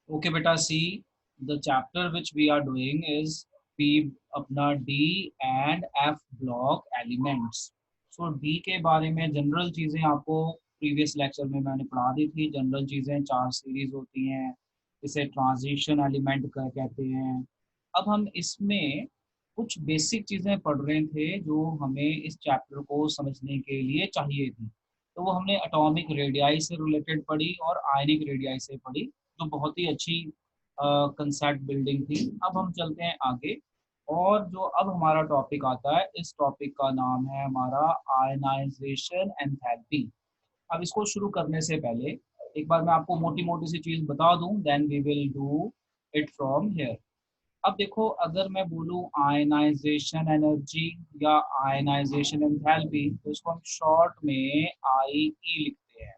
Okay, beta. See, the chapter which we are doing is P अपना D and F block elements. So D के बारे में general चीजें आपको previous lecture में मैंने पढ़ा दी थी। जनरल चीजें 4 सीरीज होती हैं, इसे ट्रांजिशन एलिमेंट कहते हैं। अब हम इसमें कुछ बेसिक चीजें पढ़ रहे थे जो हमें इस चैप्टर को समझने के लिए चाहिए थी। तो वो हमने एटॉमिक रेडियाई से रिलेटेड पढ़ी और आयनिक रेडियाई से पढ़ी, जो बहुत ही अच्छी कंसेप्ट बिल्डिंग थी। अब हम चलते हैं आगे, और जो अब हमारा टॉपिक आता है, इस टॉपिक का नाम है हमारा आयनाइजेशन एंथैल्पी। अब इसको शुरू करने से पहले एक बार मैं आपको मोटी मोटी सी चीज बता दूं, then we will do it from here. अब देखो, अगर मैं बोलूं आयनाइजेशन एनर्जी या आयनाइजेशन एंथैल्पी, तो इसको हम शॉर्ट में आई ई लिखते हैं।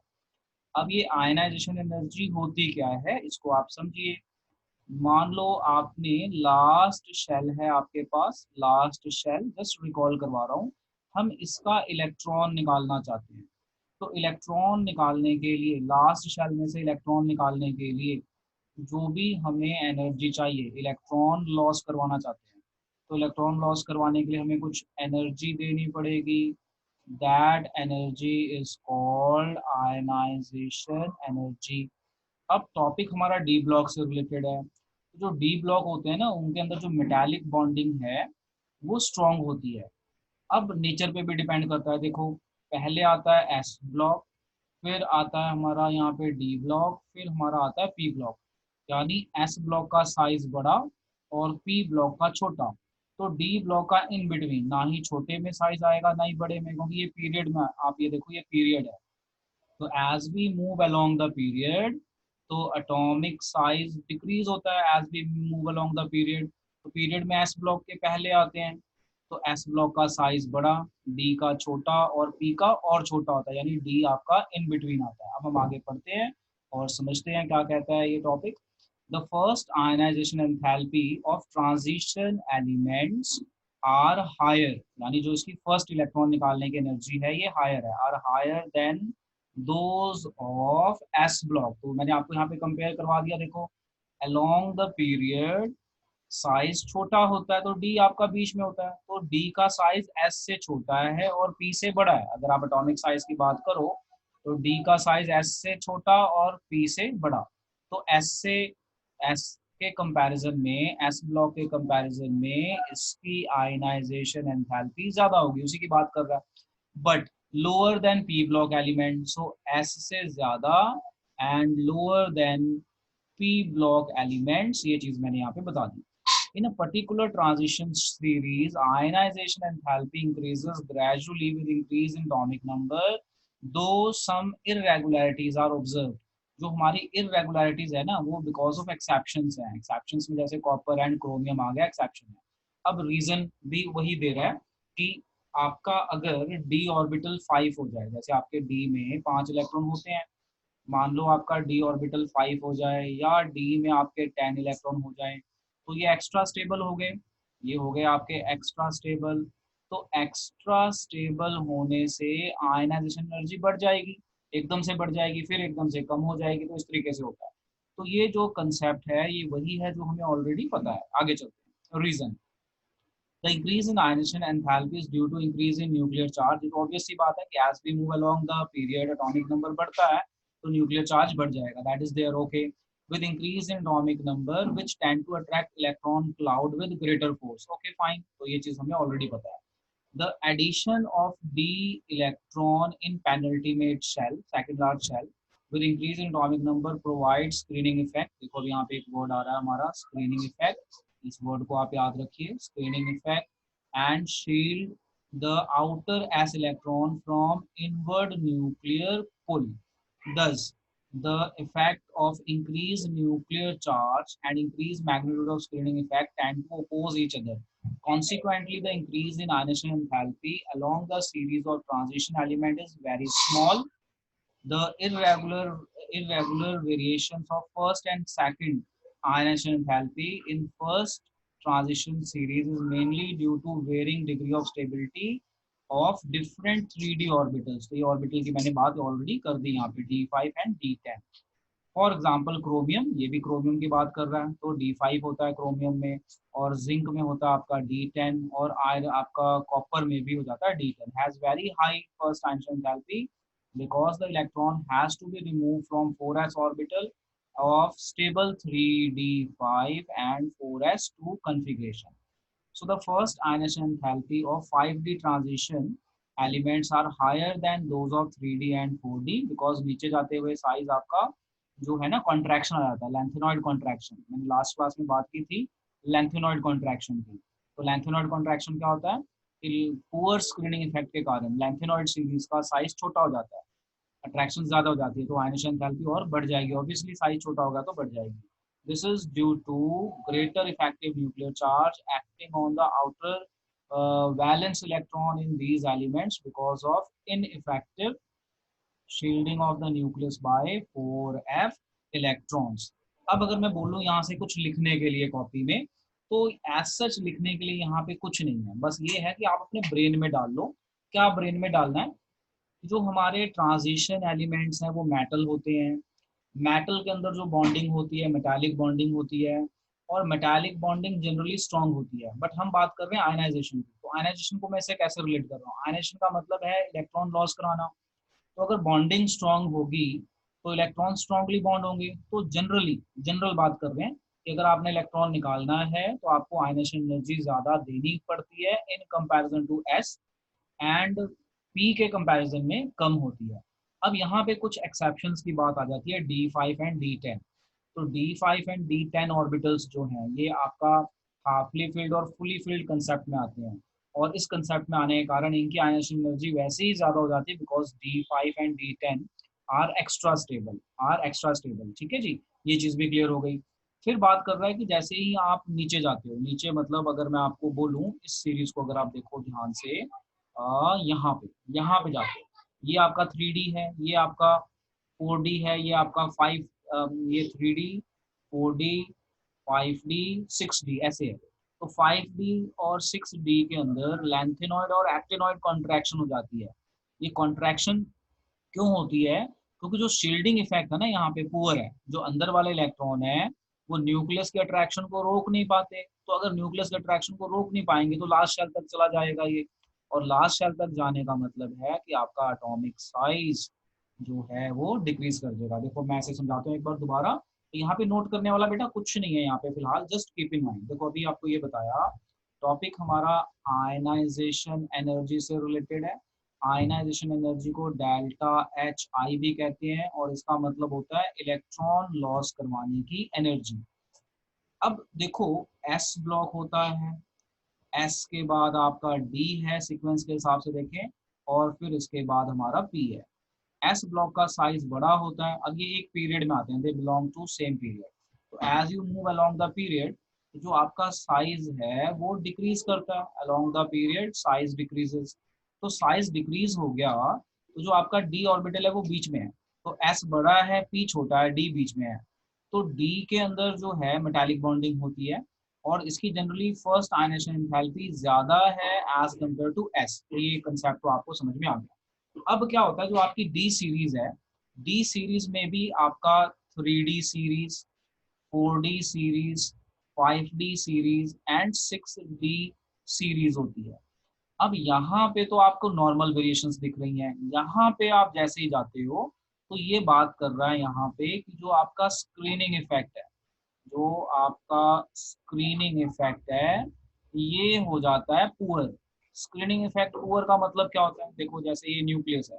अब ये आयनाइजेशन एनर्जी होती क्या है, इसको आप समझिए। मान लो आपने लास्ट शेल है आपके पास, लास्ट शेल जस्ट रिकॉल करवा रहा हूँ, हम इसका इलेक्ट्रॉन निकालना चाहते हैं। तो इलेक्ट्रॉन निकालने के लिए, लास्ट शेल में से इलेक्ट्रॉन निकालने के लिए जो भी हमें एनर्जी चाहिए, इलेक्ट्रॉन लॉस करवाना चाहते हैं, तो इलेक्ट्रॉन लॉस करवाने के लिए हमें कुछ एनर्जी देनी पड़ेगी। That energy is called ionisation energy. अब टॉपिक हमारा डी ब्लॉक से रिलेटेड है। तो जो डी ब्लॉक होते हैं ना, उनके अंदर जो मेटालिक बॉन्डिंग है वो स्ट्रांग होती है। अब नेचर पे भी डिपेंड करता है। देखो, पहले आता है एस ब्लॉक, फिर आता है हमारा यहाँ पे डी ब्लॉक, फिर हमारा आता है पी ब्लॉक। यानी एस ब्लॉक का साइज बड़ा और पी ब्लॉक का छोटा। तो डी ब्लॉक का इन बिटवीन, ना ही छोटे में साइज आएगा ना ही बड़े में, क्योंकि ये पीरियड में, आप ये देखो ये पीरियड है। तो as we move along the period, तो एटॉमिक साइज डिक्रीज होता है as we move along the period. तो पीरियड में एस ब्लॉक के पहले आते हैं, तो एस ब्लॉक का साइज बड़ा, डी का छोटा और पी का और छोटा होता है, यानी डी आपका इन बिटवीन आता है। अब हम आगे पढ़ते हैं और समझते हैं क्या कहता है ये topic. The first ionisation enthalpy of transition elements are higher, यानी जो इसकी फर्स्ट इलेक्ट्रॉन निकालने की एनर्जी है ये हायर है, are higher than those of S block. तो मैंने आपको यहाँ पे कंपेयर करवा दिया। देखो, अलोंग द पीरियड साइज छोटा होता है, तो डी आपका बीच में होता है, तो डी का साइज एस से छोटा है और पी से बड़ा है। अगर आप एटॉमिक साइज की बात करो, तो डी का साइज एस से छोटा और पी से बड़ा। तो एस के कंपैरिजन में, एस ब्लॉक के कंपैरिजन में इसकी आयनाइजेशन एंथैल्पी ज्यादा होगी, उसी की बात कर रहा है। But lower than P block element, so S से ज्यादा and lower than P block elements, ये चीज मैंने यहाँ पे बता दी। In a particular transition series, ionization enthalpy increases gradually with increase in atomic number, though some irregularities are observed. जो हमारी irregularities है ना, वो because of exceptions हैं। exceptions में जैसे कॉपर एंड क्रोमियम आ गया एक्सेप्शन है। अब रीजन भी वही दे रहा है कि आपका अगर डी ऑर्बिटल 5 हो जाए, जैसे आपके डी में 5 इलेक्ट्रॉन होते हैं, मान लो आपका डी ऑर्बिटल 5 हो जाए या डी में आपके 10 इलेक्ट्रॉन हो जाए, तो ये एक्स्ट्रा स्टेबल हो गए, ये हो गए आपके एक्स्ट्रा स्टेबल। तो एक्स्ट्रा स्टेबल होने से आयनाइजेशन एनर्जी बढ़ जाएगी, एकदम से बढ़ जाएगी, फिर एकदम से कम हो जाएगी। तो इस तरीके से होता है। तो ये जो कंसेप्ट है ये वही है जो हमें ऑलरेडी पता है। आगे चलते हैं। Reason, the increase in ionisation enthalpy is due to increase in nuclear charge. तो ऑब्वियस सी बात है कि as we move along the period atomic number बढ़ता है, तो न्यूक्लियर चार्ज बढ़ जाएगा, that is there. Okay, with increase in atomic number which tend to attract electron cloud with greater force. Okay, fine, तो ये चीज हमें ऑलरेडी पता है। The addition of d electron in penultimate shell, second large shell, with increase in atomic number provides screening effect। देखो अभी यहाँ पे एक वर्ड आ रहा है हमारा स्क्रीनिंग इफेक्ट, इस वर्ड को आप याद रखिए, screening effect. And shield the outer s electron from inward nuclear pull। Thus, the effect of increased nuclear charge and increased magnitude of screening effect tend to oppose each other. Consequently, the increase in ionization enthalpy along the series of transition element is very small. The irregular variations of first and second ionization enthalpy in first transition series is mainly due to varying degree of stability of different 3D orbitals। तो ये orbital की मैंने बात already कर दी यहाँ पे, D5 and D10। For example chromium, ये भी क्रोमियम की बात कर रहा है, तो D5 होता है क्रोमियम में, और जिंक में होता है आपका D10, और आयरन आपका कॉपर में भी हो जाता है D10। Has very high first Einstein enthalpy because the electron has to be removed from 4s orbital of stable 3d5 and 4s2 configuration. So the first ionization enthalpy of 5d transition elements are higher than those of 3d and 4d because नीचे जाते हुए size आपका जो है ना contraction आ जाता है, lanthanoid contraction. मैंने लास्ट क्लास में बात की थी लेंथेनॉइड कॉन्ट्रैक्शन की। तो लेंथेनॉइड कॉन्ट्रैक्शन क्या होता है कि पुअर स्क्रीनिंग इफेक्ट के कारण लेंथेनॉइड सीरीज का साइज छोटा हो जाता है, अट्रैक्शन ज्यादा हो जाती है, तो आयनेशन एंथैल्पी और बढ़ जाएगी, ऑब्वियसली साइज छोटा होगा तो बढ़ जाएगी। This is due to greater effective nuclear charge acting on the outer valence electron in these elements because of ineffective shielding of the nucleus by 4f electrons. अब अगर मैं बोलूँ यहाँ से कुछ लिखने के लिए कॉपी में, तो एज सच लिखने के लिए यहाँ पे कुछ नहीं है, बस ये है कि आप अपने ब्रेन में डाल लो। क्या ब्रेन में डालना है? जो हमारे ट्रांजिशन एलिमेंट्स हैं वो मेटल होते हैं, मेटल के अंदर जो बॉन्डिंग होती है मेटालिक बॉन्डिंग होती है, और मेटालिक बॉन्डिंग जनरली स्ट्रांग होती है। बट हम बात कर रहे हैं आयनाइजेशन की, तो आयनाइजेशन को मैं इसे कैसे रिलेट कर रहा हूँ? आयनाइजेशन का मतलब है इलेक्ट्रॉन लॉस कराना। तो अगर बॉन्डिंग स्ट्रांग होगी तो इलेक्ट्रॉन स्ट्रांगली बॉन्ड होंगे। तो जनरल बात कर रहे हैं कि अगर आपने इलेक्ट्रॉन निकालना है तो आपको आयनेशन एनर्जी ज्यादा देनी पड़ती है in comparison to S, and P के कंपैरिजन में कम होती है। अब यहाँ पे कुछ एक्सेप्शंस की बात आ जाती है, D5 एंड D10। तो D5 एंड D10 ऑर्बिटल्स जो हैं ये आपका हाफली फील्ड और फुली फील्ड कंसेप्ट में आते हैं, और इस कंसेप्ट में आने के कारण इनकी आयनेशन एनर्जी वैसे ही ज्यादा हो जाती है because D5 and D10 are extra stable. ठीक है जी, ये चीज भी क्लियर हो गई। फिर बात कर रहा है कि जैसे ही आप नीचे जाते हो, नीचे मतलब अगर मैं आपको बोलूं इस सीरीज को अगर आप देखो ध्यान से, यहाँ पे जाते हो, ये आपका 3D है, ये आपका 4D है, ये आपका 5, ये 3D 4D 5D 6D ऐसे है। तो 5D और 6D के अंदर लैंथेनॉइड और एक्टिनॉइड कॉन्ट्रैक्शन हो जाती है। ये कॉन्ट्रैक्शन क्यों होती है? क्योंकि जो शील्डिंग इफेक्ट है ना यहाँ पे पुअर है, जो अंदर वाले इलेक्ट्रॉन है वो न्यूक्लियस के अट्रैक्शन को रोक नहीं पाते। तो अगर न्यूक्लियस के अट्रैक्शन को रोक नहीं पाएंगे तो लास्ट शेल तक चला जाएगा ये, और लास्ट शेल तक जाने का मतलब है कि आपका एटॉमिक साइज जो है वो डिक्रीज कर देगा। देखो मैं ऐसे समझाता हूँ एक बार दोबारा, तो यहाँ पे नोट करने वाला बेटा कुछ नहीं है यहाँ पे फिलहाल, जस्ट कीप इन माइंड। देखो अभी आपको ये बताया, टॉपिक हमारा आयनाइजेशन एनर्जी से रिलेटेड है। आयनाइजेशन एनर्जी को डेल्टा एच आई भी कहते हैं, और इसका मतलब होता है इलेक्ट्रॉन लॉस करवाने की एनर्जी। अब देखो एस ब्लॉक होता है, एस के बाद आपका डी है सीक्वेंस के हिसाब से देखें, और फिर इसके बाद हमारा पी है। एस ब्लॉक का साइज बड़ा होता है। अब ये एक पीरियड में आते हैं, they belong to same period. तो as you move along the period, जो आपका साइज है वो डिक्रीज करता है, along the period size decreases. तो साइज डिक्रीज हो गया, तो जो आपका डी ऑर्बिटल है वो बीच में है, तो एस बड़ा है पी छोटा है, डी बीच में है। तो डी के अंदर जो है मेटालिक बॉन्डिंग होती है, और इसकी जनरली फर्स्ट आयनेशन एंथैल्पी ज्यादा है एज कंपेयर टू एस। तो ये कंसेप्ट तो आपको समझ में आ गया। अब क्या होता है, जो आपकी डी सीरीज है, डी सीरीज में भी आपका 3D series, 4D series, 5D series and 6D series होती है। अब यहाँ पे तो आपको नॉर्मल वेरिएशंस दिख रही हैं, यहाँ पे आप जैसे ही जाते हो तो ये बात कर रहा है यहाँ पे कि जो आपका स्क्रीनिंग इफेक्ट है, जो आपका स्क्रीनिंग इफेक्ट है ये हो जाता है पुअर। स्क्रीनिंग इफेक्ट पुअर का मतलब क्या होता है? देखो जैसे ये न्यूक्लियस है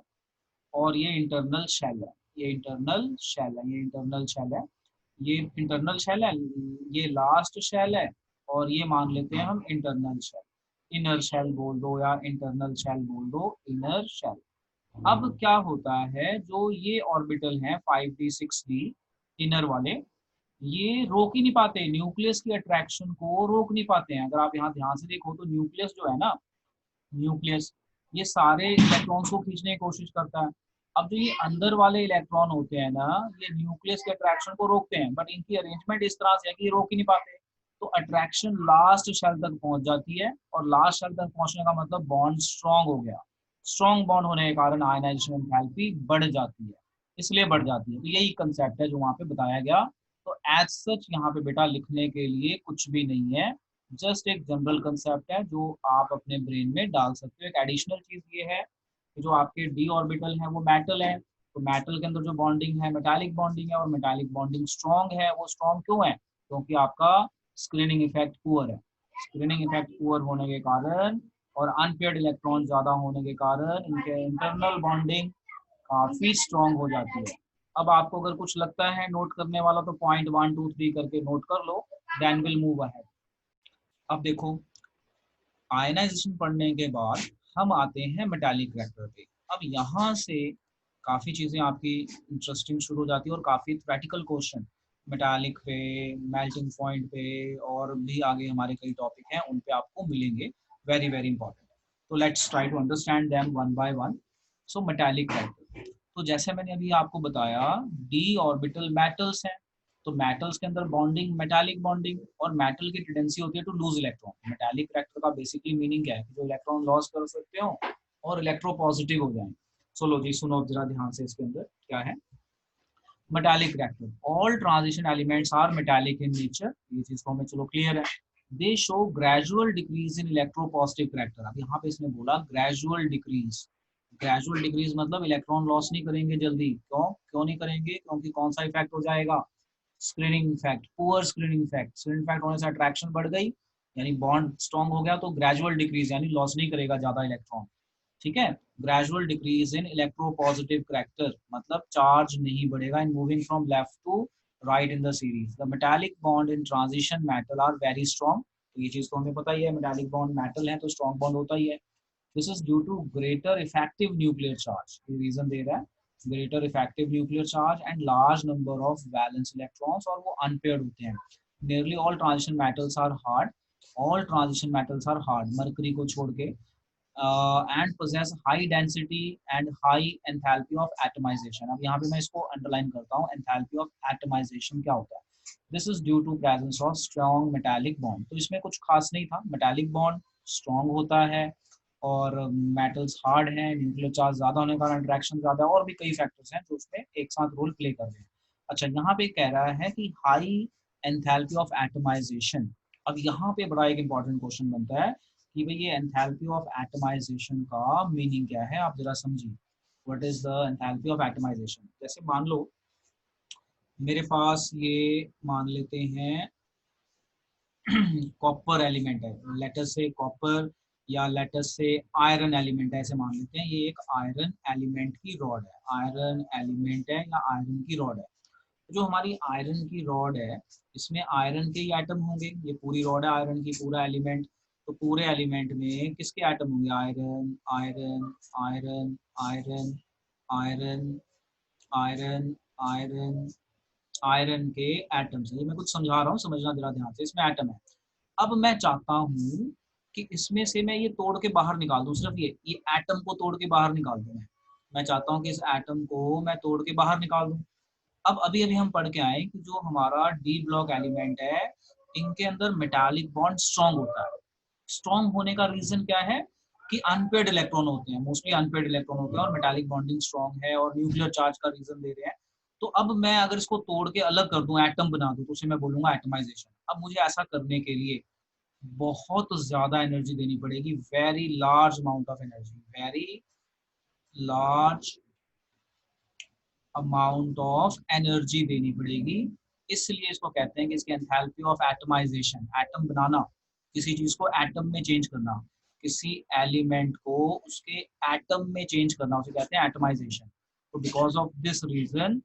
और ये इंटरनल शेल है, ये इंटरनल शेल है, ये इंटरनल शेल है, ये इंटरनल शेल है, ये लास्ट शेल है, और ये मान लेते हैं हम इंटरनल शेल। इनर शेल बोल दो या इंटरनल शेल बोल दो, इनर शेल। अब क्या होता है, जो ये ऑर्बिटल हैं 5D 6D इनर वाले, ये रोक ही नहीं पाते, न्यूक्लियस की अट्रैक्शन को रोक नहीं पाते हैं। अगर आप यहाँ ध्यान से देखो तो न्यूक्लियस जो है ना, न्यूक्लियस ये सारे इलेक्ट्रॉन्स को खींचने की कोशिश करता है। अब जो ये अंदर वाले इलेक्ट्रॉन होते हैं ना, ये न्यूक्लियस के अट्रैक्शन को रोकते हैं, बट इनकी अरेंजमेंट इस तरह से है कि ये रोक ही नहीं पाते। तो अट्रैक्शन लास्ट शेल तक पहुंच जाती है, और लास्ट शेल तक पहुंचने का मतलब बॉन्ड स्ट्रांग हो गया। स्ट्रांग बॉन्ड होने के कारण आयनाइजेशन एंथैल्पी बढ़ जाती है। इसलिए बढ़ जाती है। तो यही कंसेप्ट है जो वहाँ पे बताया गया। तो एज सच यहाँ पे बेटा लिखने के लिए कुछ भी नहीं है, जस्ट एक जनरल कंसेप्ट है जो आप अपने ब्रेन में डाल सकते हो। एक एडिशनल चीज ये है कि जो आपके डी ऑर्बिटल है वो मेटल है, तो मेटल के अंदर जो बॉन्डिंग है मेटालिक बॉन्डिंग है, और मेटालिक बॉन्डिंग स्ट्रॉन्ग है। वो स्ट्रॉन्ग क्यों है? क्योंकि आपका स्क्रीनिंग इफेक्ट पुअर है। स्क्रीनिंग इफेक्ट पुअर होने के कारण और अनपेयर्ड इलेक्ट्रॉन ज्यादा होने के कारण इनके इंटरनल बॉन्डिंग काफी स्ट्रॉन्ग हो जाती है। अब आपको अगर कुछ लगता है नोट करने वाला तो पॉइंट 1 2 3 करके नोट कर लो, देन विल मूव अहेड। अब देखो, आयनाइजेशन पढ़ने के बाद हम आते हैं मेटालिक रिएक्टर पे। अब यहाँ से काफ़ी चीज़ें आपकी इंटरेस्टिंग शुरू हो जाती है और काफ़ी प्रैक्टिकल क्वेश्चन मेटालिक पे, मेल्टिंग पॉइंट पे, और भी आगे हमारे कई टॉपिक हैं उन पे आपको मिलेंगे, वेरी वेरी इंपॉर्टेंट। तो let's try to understand them one by one. So metallic reactor, तो जैसे मैंने अभी आपको बताया, डी ऑर्बिटल मेटल्स हैं, तो मेटल्स के अंदर बॉन्डिंग मेटालिक बॉन्डिंग, और मेटल की टेंडेंसी होती है to lose electron. Metallic reactor का बेसिकली मीनिंग क्या है कि जो इलेक्ट्रॉन लॉस कर सकते हो और इलेक्ट्रोपॉजिटिव हो जाए। सो लो जी, सुनो जरा ध्यान से, इसके अंदर क्या है। Metallic reactor, all transition elements are metallic in nature, ये चीज तो हमें चलो क्लियर है। They show gradual decrease in electropositive character. अब यहाँ पे इसने बोला ग्रेजुअल डिक्रीज। ग्रेजुअल डिक्रीज मतलब इलेक्ट्रॉन लॉस नहीं करेंगे जल्दी। क्यों क्यों नहीं करेंगे? क्योंकि कौन सा इफेक्ट हो जाएगा? Screening effect, poor screening effect. Screening effect होने से अट्रैक्शन बढ़ गई, यानी बॉन्ड स्ट्रॉन्ग हो गया, तो ग्रेजुअल डिक्रीज यानी लॉस नहीं करेगा ज्यादा इलेक्ट्रॉन। ठीक है, gradual decrease in electropositive character मतलब चार्ज नहीं बढ़ेगा in moving from left to right in the series. The metallic bond in transition metal are very strong. तो ये चीज तो हमें पता ही है, मेटालिक बॉन्ड मेटल है तो स्ट्रॉन्ग बॉन्ड होता ही है। This is due to greater effective nuclear charge, ये रीजन दे रहा है, greater effective nuclear charge and large number of valence electrons, और वो अनपेयर्ड होते हैं। Nearly all transition metals are hard, all transition metals are hard, mercury को छोड़ के, and possess high density and high enthalpy of atomization। अब यहाँ पे मैं इसको अंडरलाइन करता हूँ, enthalpy of atomization क्या होता है? This is due to presence of strong metallic bond। तो इसमें कुछ खास नहीं था, metallic bond strong होता है और metals hard हैं, न्यूक्लियर चार्ज ज़्यादा होने का इंट्रैक्शन ज़्यादा है, और भी कई फैक्टर्स हैं जो उसमें एक साथ रोल प्ले कर रहे हैं। अच्छा, यहाँ पे कह रहा है कि हाई एंथैल्पी ऑफ एटमाइजेशन। अब यहाँ पे बड़ा एक इंपॉर्टेंट क्वेश्चन बनता है कि भाई ये एंथैल्पी ऑफ एटमाइजेशन का मीनिंग क्या है, आप जरा समझिए। What is the enthalpy of atomisation? जैसे मान लो मेरे पास ये, मान लेते हैं कॉपर एलिमेंट है, लेटर से कॉपर या लेटर से आयरन एलिमेंट है, ऐसे मान लेते हैं। ये एक आयरन एलिमेंट की रॉड है, आयरन एलिमेंट है या आयरन की रॉड है। जो हमारी आयरन की रॉड है, इसमें आयरन के ही एटम होंगे। ये पूरी रॉड है आयरन की, पूरा एलिमेंट। तो पूरे एलिमेंट में किसके एटम होंगे? Iron iron iron iron iron iron iron iron के एटम से। मैं कुछ समझा रहा हूँ, समझना जरा ध्यान से। इसमें एटम है। अब मैं चाहता हूँ कि इसमें से मैं ये तोड़ के बाहर निकाल दूँ, सिर्फ ये एटम को तोड़ के बाहर निकाल दूँ। मैं चाहता हूँ कि इस एटम को मैं तोड़ के बाहर निकाल दूँ। अब अभी अभी हम पढ़ के आए कि जो हमारा डी ब्लॉक एलिमेंट है, इनके अंदर मेटालिक बॉन्ड स्ट्रॉन्ग होता है। स्ट्रॉन्ग होने का रीजन क्या है? कि अनपेड इलेक्ट्रॉन होते हैं, मोस्टली अनपेड इलेक्ट्रॉन होते हैं, और मेटालिक बॉन्डिंग स्ट्रॉन्ग है, और न्यूक्लियर चार्ज का रीजन दे रहे हैं। तो अब मैं अगर इसको तोड़ के अलग कर दूं, एटम बना दूं, तो उसे मैं बोलूंगा एटमाइजेशन। अब मुझे ऐसा करने के लिए बहुत ज्यादा एनर्जी देनी पड़ेगी, very large amount of energy, very large amount of energy देनी पड़ेगी। इसलिए इसको कहते हैं कि इसके एंथैल्पी ऑफ एटमाइजेशन, एटम बनाना, किसी चीज को एटम में चेंज करना, किसी एलिमेंट को उसके एटम में चेंज करना, उसे कहते हैं एटमाइजेशन। तो because of this reason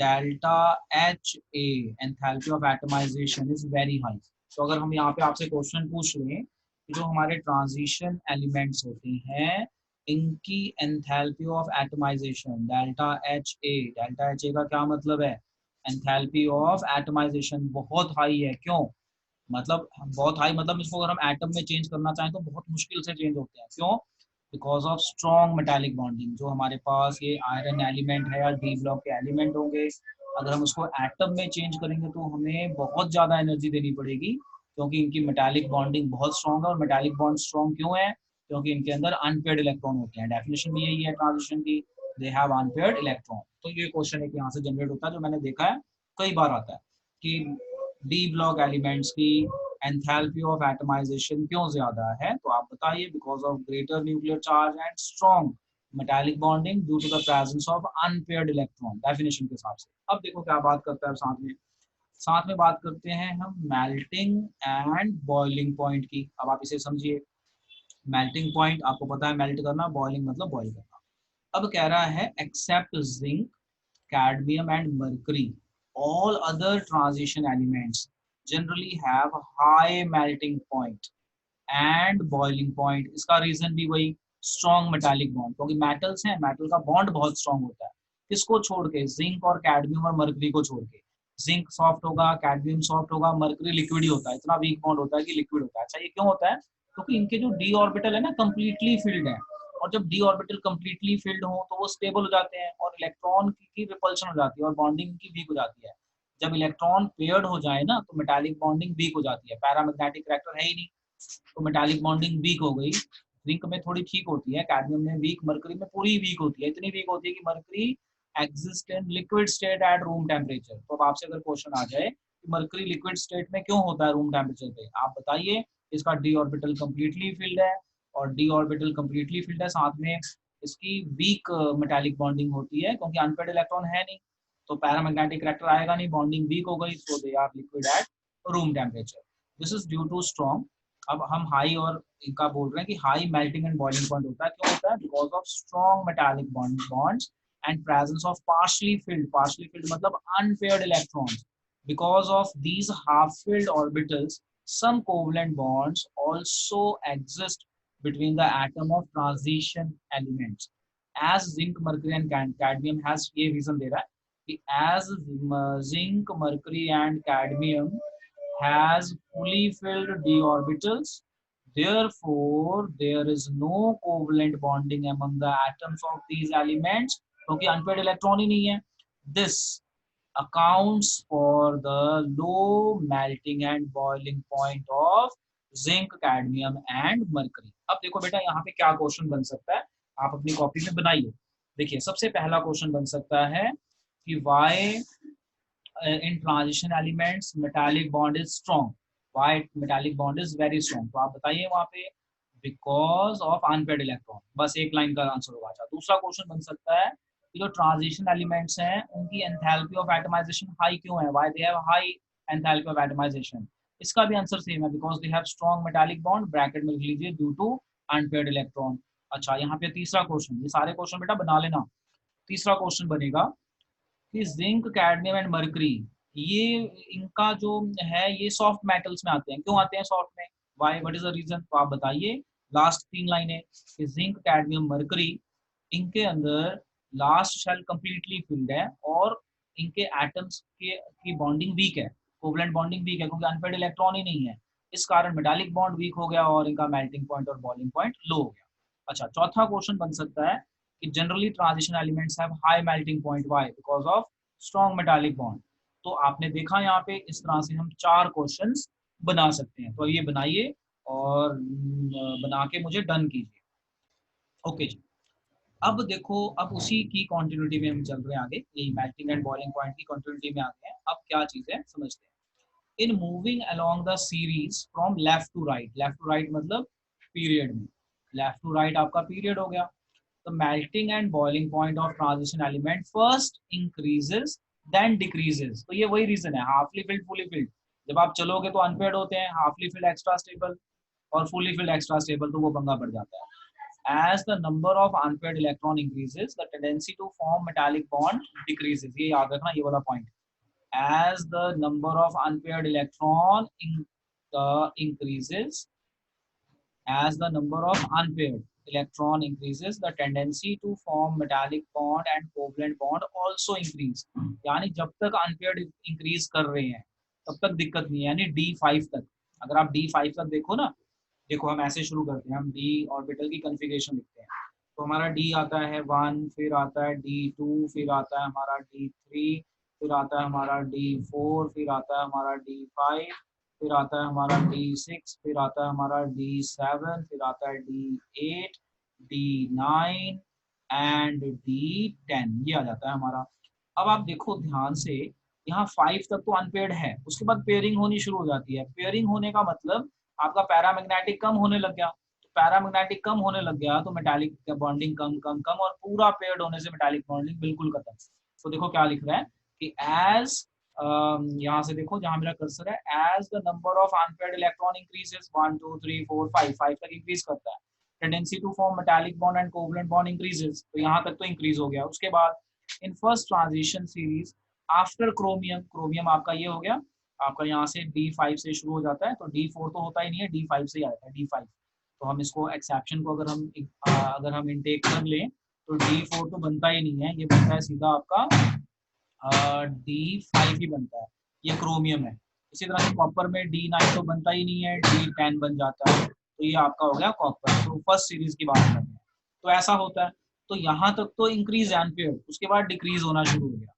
delta H A, enthalpy of atomisation is very high. तो अगर हम यहाँ पे आपसे क्वेश्चन पूछ लें कि जो हमारे ट्रांजिशन एलिमेंट्स होते हैं, इनकी enthalpy of atomisation delta H A, delta H A का क्या मतलब है? एंथैल्पी ऑफ एटमाइजेशन बहुत हाई है। क्यों? मतलब बहुत हाई मतलब इसको अगर हम एटम में चेंज करना चाहें तो बहुत मुश्किल से चेंज होते हैं। क्यों? Because of strong metallic bonding. जो हमारे पास ये आयरन एलिमेंट है या डी ब्लॉक के एलिमेंट होंगे, अगर हम उसको एटम में चेंज करेंगे तो हमें बहुत ज़्यादा एनर्जी देनी पड़ेगी, क्योंकि इनकी मेटालिक बॉन्डिंग बहुत स्ट्रॉन्ग है। और मेटालिक बॉन्ड स्ट्रॉन्ग क्यों है? क्योंकि इनके अंदर अनपेयर्ड इलेक्ट्रॉन होते हैं। डेफिनेशन भी यही है ट्रांजिशन की, दे हैव अनपेयर्ड इलेक्ट्रॉन। तो ये क्वेश्चन एक यहाँ से जनरेट होता है, जो मैंने देखा है कई बार आता है कि डी ब्लॉक एलिमेंट्स की एंथैल्पी ऑफ एटमाइजेशन क्यों ज्यादा है, तो आप बताइए। Because of greater nuclear charge and strong metallic bonding due to the presence of unpaired electron, definition के हिसाब से। अब देखो क्या बात करता है साथ में बात करते हैं हम मेल्टिंग एंड बॉइलिंग पॉइंट की। अब आप इसे समझिए। मेल्टिंग पॉइंट आपको पता है मेल्ट करना, बॉइलिंग मतलब बॉइल करना। अब कह रहा है except zinc, cadmium and mercury, all other transition elements generally have high melting point and boiling point। इसका रीजन भी वही स्ट्रॉन्ग मेटालिक बॉन्ड, क्योंकि मेटल्स हैं, मेटल का बॉन्ड बहुत स्ट्रॉन्ग होता है। किसको छोड़ के? जिंक और कैडमियम और मर्करी को छोड़ के। जिंक सॉफ्ट होगा, कैडमियम सॉफ्ट होगा, मर्करी लिक्विड ही होता है, इतना वीक बॉन्ड होता है कि लिक्विड होता है। अच्छा, ये क्यों होता है? क्योंकि इनके जो डी ऑर्बिटल है ना कंप्लीटली फिल्ड है, और जब डी ऑर्बिटल कंप्लीटली फिल्ड हो तो वो स्टेबल हो जाते हैं और इलेक्ट्रॉन की रिपल्शन हो जाती है और बॉन्डिंग की वीक हो जाती है। जब इलेक्ट्रॉन पेयर्ड हो जाए ना तो मेटालिक बॉन्डिंग वीक हो जाती है, पैरामैग्नेटिक करैक्टर है ही नहीं, तो मेटालिक बॉन्डिंग वीक हो गई। जिंक में थोड़ी ठीक होती है, कैडमियम में वीक, मरकरी में पूरी वीक होती है, इतनी वीक होती है कि mercury exist in liquid state eight room temperature. तो अब आपसे अगर क्वेश्चन आ जाए कि मरकरी लिक्विड स्टेट में क्यों होता है रूम टेम्परेचर पे, आप बताइए। इसका डी ऑर्बिटल कंप्लीटली फिल्ड है, और डी ऑर्बिटल कंप्लीटली फिल्ड है, साथ में इसकी वीक मेटालिक बॉन्डिंग होती है क्योंकि अनपेयर्ड इलेक्ट्रॉन है नहीं, तो पैरामैग्नेटिक करैक्टर आएगा नहीं, बॉन्डिंग वीक हो गई, so they are liquid at room temperature. This is due to strong. अब हम हाई और इनका बोल रहे हैं कि high melting and boiling point होता है, क्यों होता है? Because of strong metallic bonds and presence of partially filled मतलब unpaired electrons. Because of these half filled orbitals some covalent bonds also exist between the atom of transition elements as zinc mercury and cadmium has। ये reason दे रहा है कि as zinc mercury and cadmium has fully filled d orbitals, therefore there is no covalent bonding among the atoms of these elements, क्योंकि unpaired electron ही नहीं है। this accounts for the low melting and boiling point of zinc, cadmium and mercury। अब देखो बेटा यहाँ पे क्या question बन सकता है, आप अपनी कॉपी में बनाइए। देखिए सबसे पहला क्वेश्चन बन सकता है कि why in transition elements metallic bond is strong, why metallic bond is very strong। तो आप बताइए वहाँ पे बिकॉज ऑफ अनपेयर्ड इलेक्ट्रॉन, बस एक लाइन का आंसर होगा। अच्छा, दूसरा क्वेश्चन बन सकता है कि जो ट्रांजिशन एलिमेंट्स हैं उनकी एंथैल्पी ऑफ एटमाइजेशन हाई क्यों है, why they have high enthalpy of atomisation. इसका भी आंसर सेम है, because they have strong metallic bond, bracket में लिख लीजिए ड्यू टू अनपेयर्ड इलेक्ट्रॉन। अच्छा, यहाँ पे तीसरा क्वेश्चन, ये सारे क्वेश्चन बेटा बना लेना। तीसरा क्वेश्चन बनेगा कि जिंक, कैडमियम एंड मर्करी, ये इनका जो है ये सॉफ्ट मेटल्स में आते हैं, क्यों आते हैं सॉफ्ट में, why, what is the reason? तो आप बताइए। लास्ट तीन लाइनें कि जिंक, कैडमियम, मर्करी, इनके अंदर लास्ट शेल कंप्लीटली फिल्ड है और इनके एटम्स के की बॉन्डिंग वीक है, कोवलेंट बॉन्डिंग वीक है क्योंकि अनपेयर्ड इलेक्ट्रॉन ही नहीं है। इस कारण मेटालिक बॉन्ड वीक हो गया और इनका मेल्टिंग पॉइंट और बॉइलिंग पॉइंट लो हो गया। अच्छा, चौथा क्वेश्चन बन सकता है कि generally transition elements have high melting point, why? Because of strong metallic bond. तो आपने देखा यहाँ पे इस तरह से हम चार क्वेश्चंस बना सकते हैं, तो ये बनाइए और बना के मुझे डन कीजिए। ओके जी। अब देखो, अब उसी की कंटिन्यूटी में हम चल रहे हैं आगे, यही मेल्टिंग एंड बॉइलिंग पॉइंट की कंटिन्यूटी में आते हैं। अब क्या चीज है समझते हैं। In moving along the series from left to right मतलब पीरियड में, लेफ्ट टू राइट आपका पीरियड हो गया। the melting and boiling point of transition element first increases then decreases। तो ये वही रीजन है, हाफली फिल्ड फुली फिल्ड। जब आप चलोगे तो अनपेयर्ड होते हैं, हाफली फिल्ड एक्स्ट्रा स्टेबल और फुली फिल्ड एक्स्ट्रा स्टेबल, तो वो पंगा बढ़ जाता है। As the number of unpaired electron increases, the tendency to form metallic bond decreases। ये याद रखना, ये वाला point. As the number of unpaired electron increases, as the number of unpaired electron increases, the tendency to form metallic bond and covalent bond also increase। यानी जब तक unpaired increase कर रहे हैं तब तक दिक्कत नहीं है, यानी D5 तक। अगर आप D5 तक देखो ना, देखो हम ऐसे शुरू करते हैं, हम D ऑर्बिटल की कन्फिगरेशन लिखते हैं। तो हमारा D आता है 1, फिर आता है D2, फिर आता है हमारा D3, फिर आता है हमारा D4, फिर आता है हमारा D5, फिर आता है हमारा D6, फिर आता है हमारा D7, फिर आता है D8, D9, एंड D10, ये आ जाता है हमारा। अब आप देखो ध्यान से, यहाँ 5 तक तो अनपेयर्ड है, उसके बाद पेयरिंग होनी शुरू हो जाती है। पेयरिंग होने का मतलब आपका पैरामैग्नेटिक कम होने लग गया, तो पैरामैग्नेटिक कम होने लग गया तो मेटालिक बॉन्डिंग कम कम कम, और पूरा पेयर्ड होने से मेटालिक बॉन्डिंग बिल्कुल खत्म। तो देखो क्या लिख रहा है कि एज, यहाँ से देखो जहां मेरा कर्सर है, as the number of unpaired electron increases 1 2 3 4 5, 5 तक इंक्रीज करता है, tendency to form metallic bond and covalent bond increases, तो यहाँ तक तो इंक्रीज हो गया। उसके बाद in first transition series after chromium, chromium आपका ये हो गया, आपका यहाँ से D5 से शुरू हो जाता है, तो D4 तो होता ही नहीं है, D5 से ही आता है D5। तो हम इसको एक्सेप्शन को अगर हम इनटेक कर लें तो D4 तो बनता ही नहीं है, ये बनता है सीधा आपका D5 ही बनता है, ये क्रोमियम है। इसी तरह से कॉपर में D9 तो बनता ही नहीं है, D10 बन जाता है, तो ये आपका हो गया कॉपर। तो फर्स्ट सीरीज की बात कर रहे हैं, तो ऐसा होता है। तो यहाँ तक तो इंक्रीज एम्पियर, उसके बाद डिक्रीज होना शुरू हो गया।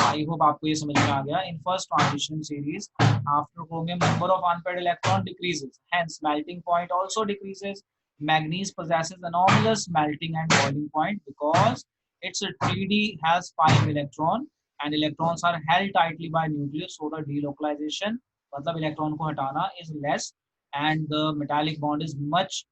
आई होप आपको ये समझ में आ गया। इन first transition series after chromium number of unpaired electron decreases, hence melting point also decreases. Manganese possesses anomalous melting and boiling point because its 3D has 5 electron and electrons are held tightly by nucleus, so the delocalization मतलब electron को हटाना is less and the metallic bond is much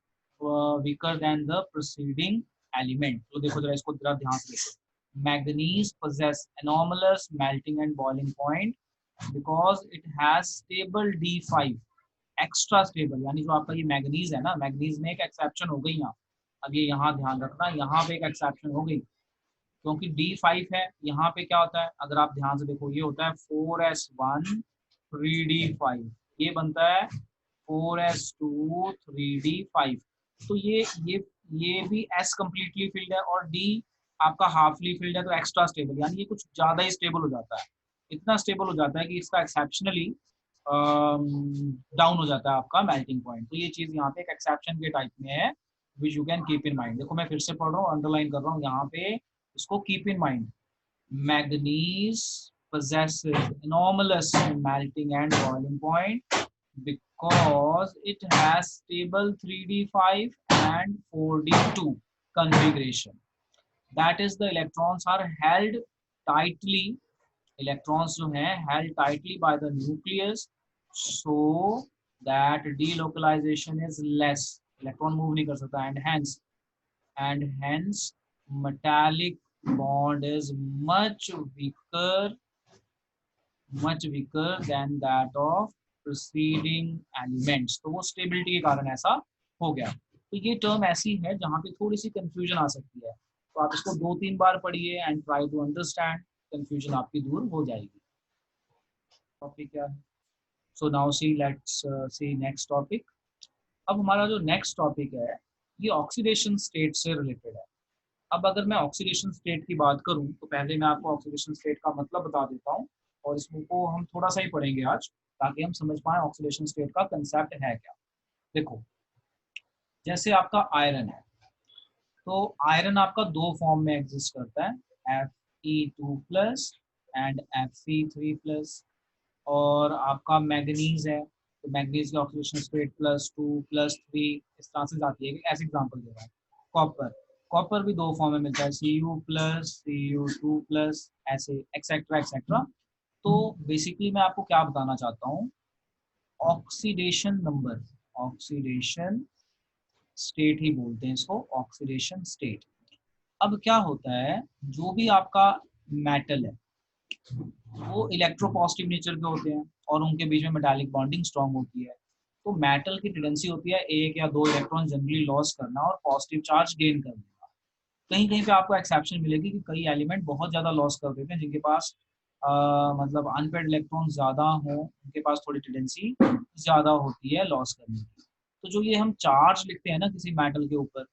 weaker than the preceding element. तो देखो जरा इसको जरा ध्यान से देखो। Manganese possess anomalous melting and boiling point because it has stable D5, extra stable, यानी जो आपका ये मैग्नीज है ना, मैग्नीज में एक एक्सेप्शन हो गई यहाँ। अब ये यहाँ ध्यान रखना, यहाँ पे एक एक्सेप्शन हो गई क्योंकि D5 है। यहाँ पे क्या होता है, अगर आप ध्यान से देखो, ये होता है 4s1 3d5, ये बनता है 4s2 3d5। तो ये भी S कंप्लीटली फिल्ड है और D आपका हाफली फिल्ड है, तो एक्स्ट्रा स्टेबल, यानी ये कुछ ज्यादा ही स्टेबल हो जाता है। इतना स्टेबल हो जाता है कि इसका एक्सेप्शनली डाउन हो जाता है आपका मेल्टिंग पॉइंट। तो ये चीज यहाँ पे एक एक्सेप्शन के टाइप में है, which you can keep in mind. देखो मैं फिर से पढ़ रहा हूँ, अंडरलाइन कर रहा हूँ यहाँ पे, इसको keep in mind. Manganese possesses anomalous melting and boiling point because it has stable 3d5 and 4d2 configuration. That is, the electrons are held tightly, electrons जो हैं held tightly by the nucleus, so that delocalization is less, electron move नहीं कर सकता, and hence metallic bond is much weaker than that of preceding elements। तो वो stability के कारण ऐसा हो गया। तो ये टर्म ऐसी है जहाँ पे थोड़ी सी कंफ्यूजन आ सकती है, तो आप इसको 2-3 बार पढ़िए and try to understand, confusion आपकी दूर हो जाएगी। टॉपिक क्या है? So now see let's see next topic. अब हमारा जो नेक्स्ट टॉपिक है ये ऑक्सीडेशन स्टेट से रिलेटेड है। अब अगर मैं ऑक्सीडेशन स्टेट की बात करूं तो पहले मैं आपको ऑक्सीडेशन स्टेट का मतलब बता देता हूं, और इसको हम थोड़ा सा ही पढ़ेंगे आज ताकि हम समझ पाए ऑक्सीडेशन स्टेट का कंसेप्ट है क्या। देखो जैसे आपका आयरन है, तो आयरन आपका दो फॉर्म में एग्जिस्ट करता है, Fe2+ एंड Fe3+। और आपका मैग्नीज है, तो मैग्नीज की ऑक्सीडेशन स्टेट +2+3 इस तरह से जाती है। ऐसे एग्जांपल दे रहा है। कॉपर, कॉपर भी दो फॉर्म में मिलता है, Cu+, Cu2+, ऐसे एक्सेट्रा एक्सेट्रा। तो बेसिकली मैं आपको क्या बताना चाहता हूँ, ऑक्सीडेशन नंबर, ऑक्सीडेशन स्टेट ही बोलते हैं इसको, ऑक्सीडेशन स्टेट। अब क्या होता है, जो भी आपका मेटल है वो इलेक्ट्रोपॉजिटिव नेचर के होते हैं और उनके बीच में मेटालिक बॉन्डिंग स्ट्रांग होती है। तो मेटल की टेंडेंसी होती है एक या दो इलेक्ट्रॉन जनरली लॉस करना और पॉजिटिव चार्ज गेन करना। कहीं कहीं पे आपको एक्सेप्शन मिलेगी कि कई एलिमेंट बहुत ज्यादा लॉस कर देते हैं, जिनके पास मतलब अनपेयर्ड इलेक्ट्रॉन ज्यादा हो, उनके पास थोड़ी टेंडेंसी ज्यादा होती है लॉस करने की। तो जो ये हम चार्ज लिखते हैं ना किसी मेटल के ऊपर,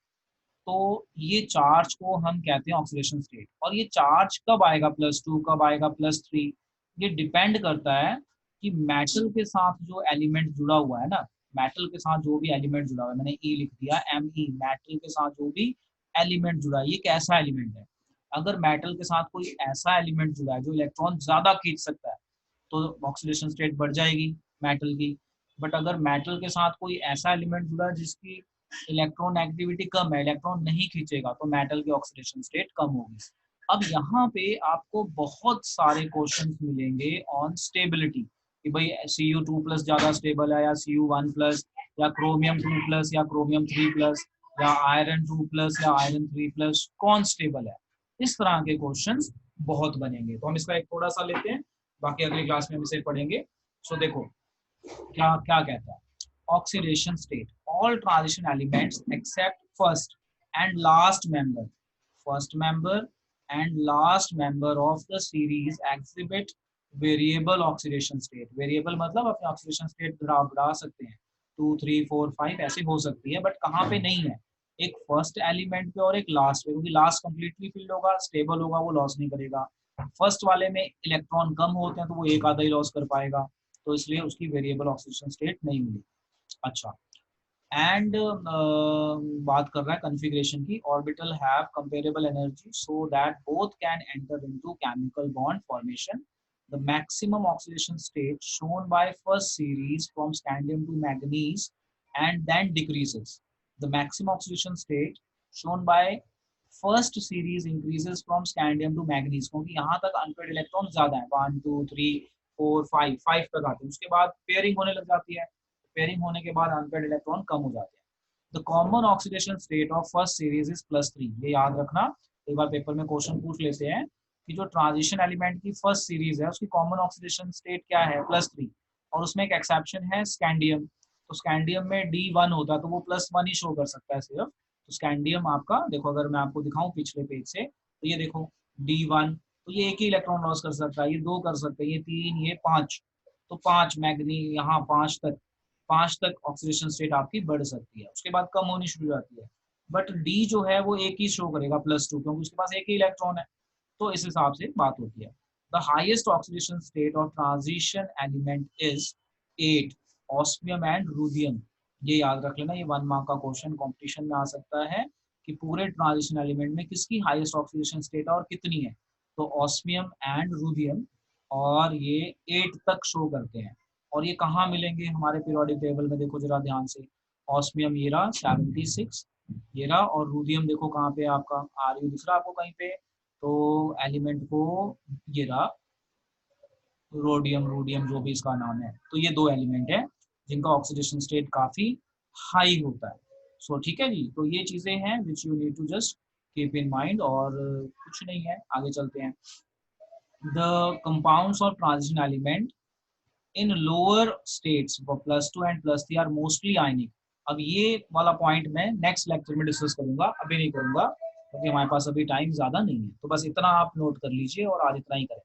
तो ये चार्ज को हम कहते हैं ऑक्सीडेशन स्टेट। और ये चार्ज कब आएगा +2, कब आएगा +3, ये डिपेंड करता है कि मेटल के साथ जो एलिमेंट जुड़ा हुआ है ना, मेटल के साथ जो भी एलिमेंट जुड़ा हुआ है, मैंने ई लिख दिया, Me, मेटल के साथ जो भी एलिमेंट जुड़ा है ये कैसा एलिमेंट है। अगर मेटल के साथ कोई ऐसा एलिमेंट जुड़ा है जो इलेक्ट्रॉन ज्यादा खींच सकता है तो ऑक्सीडेशन स्टेट बढ़ जाएगी मेटल की। बट अगर मेटल के साथ कोई ऐसा एलिमेंट जुड़ा है जिसकी इलेक्ट्रॉन एक्टिविटी कम है, इलेक्ट्रॉन नहीं खींचेगा, तो मेटल की ऑक्सीडेशन स्टेट कम होगी। अब यहाँ पे आपको बहुत सारे क्वेश्चंस मिलेंगे ऑन स्टेबिलिटी कि भाई Cu2+ ज्यादा स्टेबल है या Cu1+, या क्रोमियम 2+ या क्रोमियम 3+, या आयरन 2+ या आयरन 3+, कौन स्टेबल है। इस तरह के क्वेश्चंस बहुत बनेंगे। तो हम इसका एक थोड़ा सा लेते हैं, बाकी अगली क्लास में हम इसे पढ़ेंगे। सो देखो क्या क्या कहता है। Oxidation state, all transition elements accept first and last member, first member and last member of the series exhibit variable oxidation state. Variable मतलब अपने ऑक्सीडेशन स्टेट बढ़ा सकते हैं, 2 3 4 5 ऐसे हो सकती है, बट कहाँ पे नहीं है, एक फर्स्ट एलिमेंट पे और एक लास्ट पे, क्योंकि लास्ट कंप्लीटली फिल्ड होगा, स्टेबल होगा, वो लॉस नहीं करेगा। फर्स्ट वाले में इलेक्ट्रॉन कम होते हैं तो वो एक आधा ही लॉस कर पाएगा, तो इसलिए उसकी वेरिएबल ऑक्सीडेशन स्टेट नहीं मिली। अच्छा, एंड बात कर रहा है कॉन्फ़िगरेशन की, orbital have comparable energy so that both can enter into chemical bond formation. The maximum oxidation state shown by first series from scandium to manganese and then decreases. The maximum oxidation state shown by first series increases from scandium to manganese, क्योंकि यहाँ तक unpaired electron ज्यादा है, 1 2 3 4 5 तक आते हैं, उसके बाद पेयरिंग होने लग जाती है, पेयरिंग होने के बाद अनपेड इलेक्ट्रॉन कम हो जाते हैं। The common oxidation state of first series is +3। ये याद रखना, एक बार पेपर में क्वेश्चन पूछ लेते हैं कि जो ट्रांजिशन एलिमेंट की फर्स्ट सीरीज है उसकी कॉमन ऑक्सीडेशन स्टेट क्या है, +3, और उसमें एक एक्सेप्शन है स्कैंडियम। तो स्कैंडियम में D1 होता है तो वो +1 ही शो कर सकता है सिर्फ। तो स्कैंडियम आपका देखो, अगर मैं आपको दिखाऊं पिछले पेज से, तो ये देखो D1, तो ये एक ही इलेक्ट्रॉन लॉस कर सकता है, ये 2 कर सकते हैं, ये 3, ये 5, तो 5 मैग्नी, यहाँ 5 तक ऑक्सीडेशन स्टेट आपकी बढ़ सकती है, उसके बाद कम होनी शुरू हो जाती है। बट डी जो है वो एक ही शो करेगा, +2, क्योंकि उसके पास एक ही इलेक्ट्रॉन है, तो इस हिसाब से बात होती है। The highest oxidation state of transition element is 8, osmium and ruthenium. ये याद रख लेना, ये 1 मार्क का क्वेश्चन कॉम्पिटिशन में आ सकता है कि पूरे ट्रांजिशन एलिमेंट में किसकी हाईएस्ट ऑक्सीडेशन स्टेट है और कितनी है। तो ऑस्मियम एंड रूदियम, और ये 8 तक शो करते हैं। और ये कहाँ मिलेंगे हमारे पीरियोडिक टेबल में, देखो जरा ध्यान से, ऑस्मियम ये रहा 76, ये रहा, और रूदियम देखो कहाँ पे आपका, RU दिख रहा आपको कहीं पे, तो एलिमेंट को ये रहा रोडियम, रूडियम, जो भी इसका नाम है। तो ये 2 एलिमेंट है जिनका ऑक्सीडेशन स्टेट काफी हाई होता है। सो ठीक है जी, तो ये चीजें हैं which you need to just keep in mind, और कुछ नहीं है, आगे चलते हैं। The compounds of transition element in lower states +2 and +3 are mostly ionic. अब ये वाला पॉइंट मैं नेक्स्ट लेक्चर में डिस्कस करूंगा, अभी नहीं करूंगा क्योंकि हमारे पास अभी टाइम ज्यादा नहीं है। तो बस इतना आप नोट कर लीजिए और आज इतना ही करें।